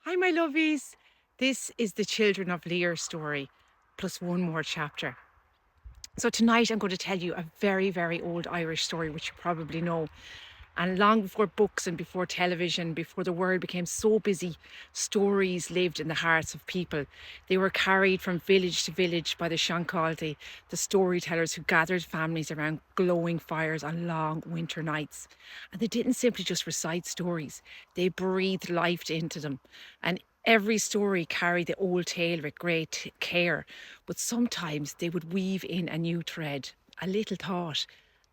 Hi, my lovies. This is the Children of Lir story, plus one more chapter. So tonight I'm going to tell you a very, very old Irish story, which you probably know. And long before books and before television, before the world became so busy, stories lived in the hearts of people. They were carried from village to village by the seanchaithe, the storytellers who gathered families around glowing fires on long winter nights. And they didn't simply just recite stories, they breathed life into them. And every story carried the old tale with great care, but sometimes they would weave in a new thread, a little thought,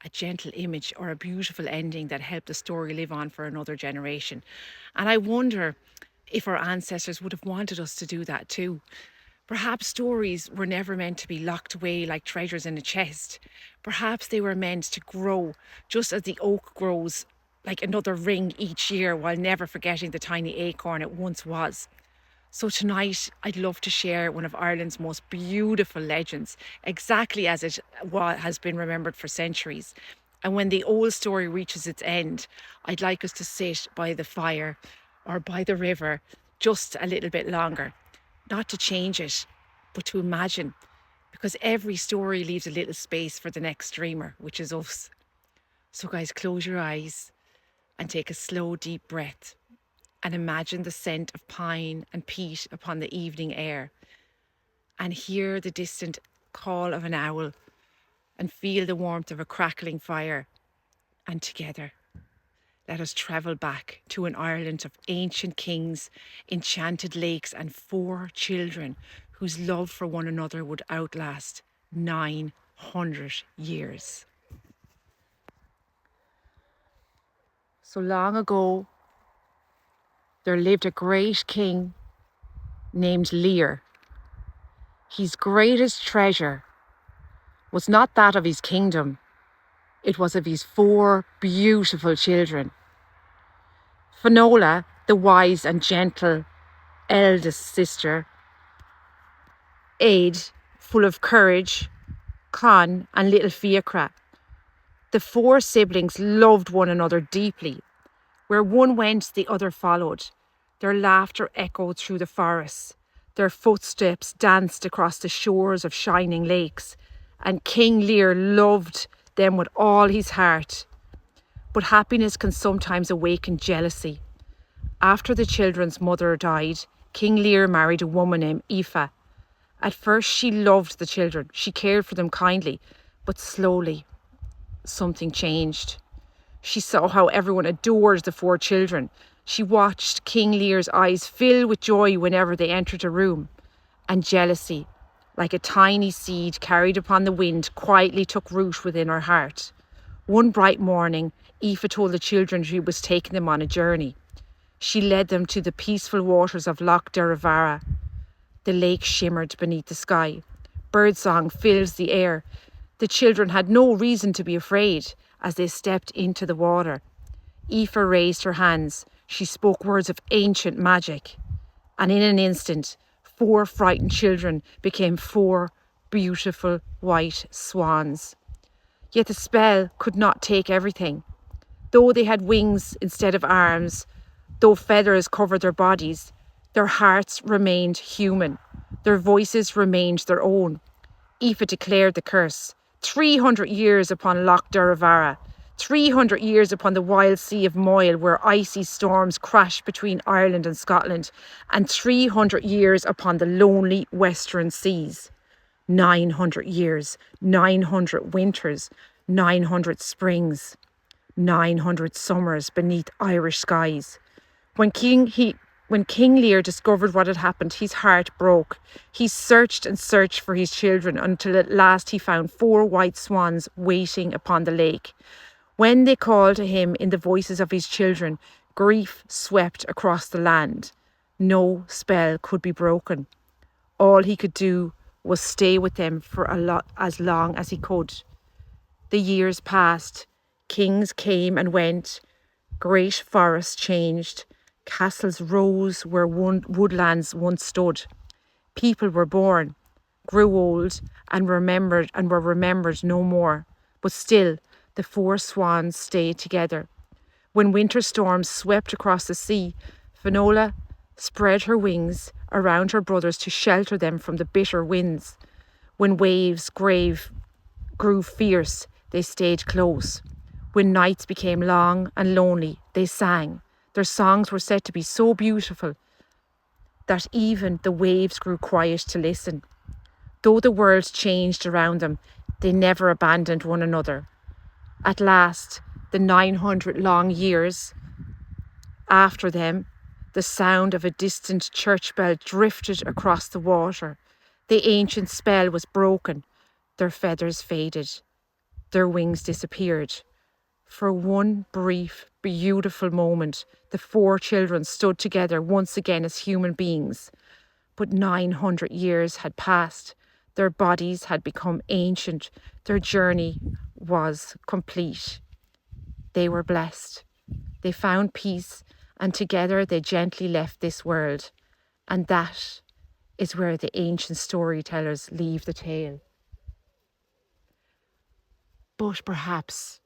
a gentle image, or a beautiful ending that helped the story live on for another generation. And I wonder if our ancestors would have wanted us to do that too. Perhaps stories were never meant to be locked away like treasures in a chest. Perhaps they were meant to grow just as the oak grows like another ring each year while never forgetting the tiny acorn it once was. So tonight, I'd love to share one of Ireland's most beautiful legends, exactly as it has been remembered for centuries. And when the old story reaches its end, I'd like us to sit by the fire or by the river just a little bit longer, not to change it, but to imagine, because every story leaves a little space for the next dreamer, which is us. So, guys, close your eyes and take a slow, deep breath and imagine the scent of pine and peat upon the evening air, and hear the distant call of an owl, and feel the warmth of a crackling fire. And together, let us travel back to an Ireland of ancient kings, enchanted lakes, and 4 children whose love for one another would outlast 900 years. So long ago, there lived a great king named Lir. His greatest treasure was not that of his kingdom, it was of his 4 beautiful children. Finola, the wise and gentle eldest sister, Aid, full of courage, Con, and little Fiacra. The 4 siblings loved one another deeply. Where one went, the other followed. Their laughter echoed through the forests. Their footsteps danced across the shores of shining lakes. And King Lear loved them with all his heart. But happiness can sometimes awaken jealousy. After the children's mother died, King Lear married a woman named Aoife. At first she loved the children. She cared for them kindly. But slowly, something changed. She saw how everyone adored the 4 children. She watched King Lear's eyes fill with joy whenever they entered a room. And jealousy, like a tiny seed carried upon the wind, quietly took root within her heart. One bright morning, Aoife told the children she was taking them on a journey. She led them to the peaceful waters of Loch Derivara. The lake shimmered beneath the sky. Birdsong fills the air. The children had no reason to be afraid as they stepped into the water. Aoife raised her hands. She spoke words of ancient magic. And in an instant, 4 frightened children became 4 beautiful white swans. Yet the spell could not take everything. Though they had wings instead of arms, though feathers covered their bodies, their hearts remained human. Their voices remained their own. Aoife declared the curse. 300 years upon Loch Derivara. 300 years upon the wild sea of Moyle, where icy storms crashed between Ireland and Scotland. And 300 years upon the lonely western seas. 900 years, 900 winters, 900 springs, 900 summers beneath Irish skies. When King Lear discovered what had happened, his heart broke. He searched and searched for his children until at last he found 4 white swans waiting upon the lake. When they called to him in the voices of his children, grief swept across the land. No spell could be broken. All he could do was stay with them for as long as he could. The years passed. Kings came and went. Great forests changed. Castles rose where woodlands once stood. People were born, grew old, and were remembered no more. But still, the 4 swans stayed together. When winter storms swept across the sea, Finola spread her wings around her brothers to shelter them from the bitter winds. When waves grew fierce, they stayed close. When nights became long and lonely, they sang. Their songs were said to be so beautiful that even the waves grew quiet to listen. Though the world changed around them, they never abandoned one another. At last, the 900 long years after them, the sound of a distant church bell drifted across the water. The ancient spell was broken. Their feathers faded. Their wings disappeared. For one brief, beautiful moment, the 4 children stood together once again as human beings. But 900 years had passed. Their bodies had become ancient. Their journey was complete. They were blessed. They found peace, and together they gently left this world. And that is where the ancient storytellers leave the tale. But perhaps,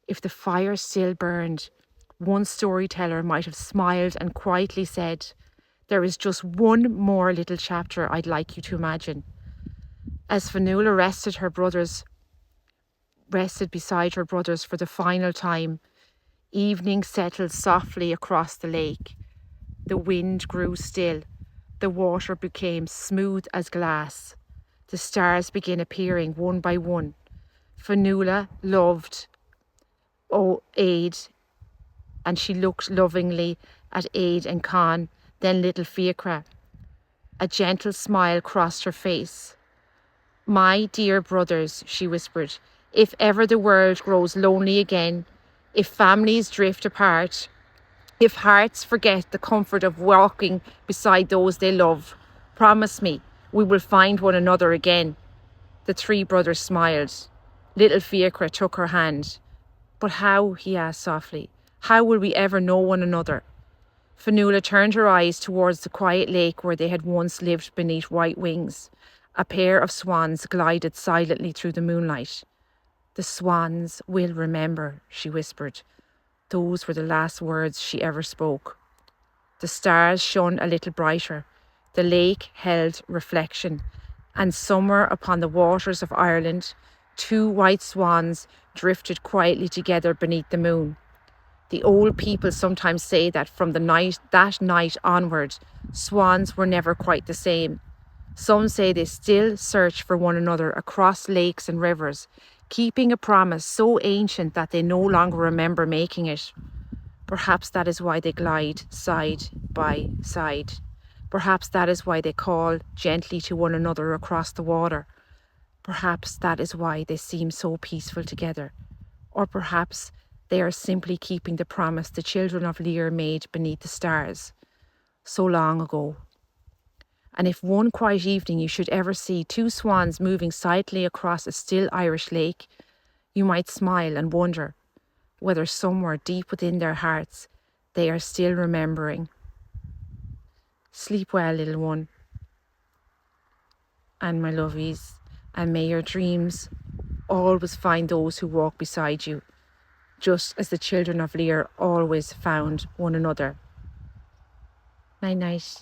if the fire still burned, one storyteller might have smiled and quietly said, "There is just one more little chapter I'd like you to imagine." As Fionnuala rested beside her brothers for the final time, evening settled softly across the lake. The wind grew still. The water became smooth as glass. The stars began appearing one by one. Fionnuala loved Aid, and she looked lovingly at Aid and Con, then little Fiachra. A gentle smile crossed her face. "My dear brothers," she whispered, "if ever the world grows lonely again, if families drift apart, if hearts forget the comfort of walking beside those they love, promise me we will find one another again." The 3 brothers smiled. Little Fiachra took her hand. "But how?" he asked softly. "How will we ever know one another?" Fionnuala turned her eyes towards the quiet lake where they had once lived beneath white wings. A pair of swans glided silently through the moonlight. "The swans will remember," she whispered. Those were the last words she ever spoke. The stars shone a little brighter. The lake held reflection. And somewhere upon the waters of Ireland, 2 white swans drifted quietly together beneath the moon. The old people sometimes say that from that night onward, swans were never quite the same. Some say they still search for one another across lakes and rivers, keeping a promise so ancient that they no longer remember making it. Perhaps that is why they glide side by side. Perhaps that is why they call gently to one another across the water. Perhaps that is why they seem so peaceful together. Or perhaps they are simply keeping the promise the Children of Lir made beneath the stars so long ago. And if one quiet evening you should ever see 2 swans moving silently across a still Irish lake, you might smile and wonder whether somewhere deep within their hearts they are still remembering. Sleep well, little one, and my lovies, and may your dreams always find those who walk beside you, just as the Children of Lir always found one another. Night night.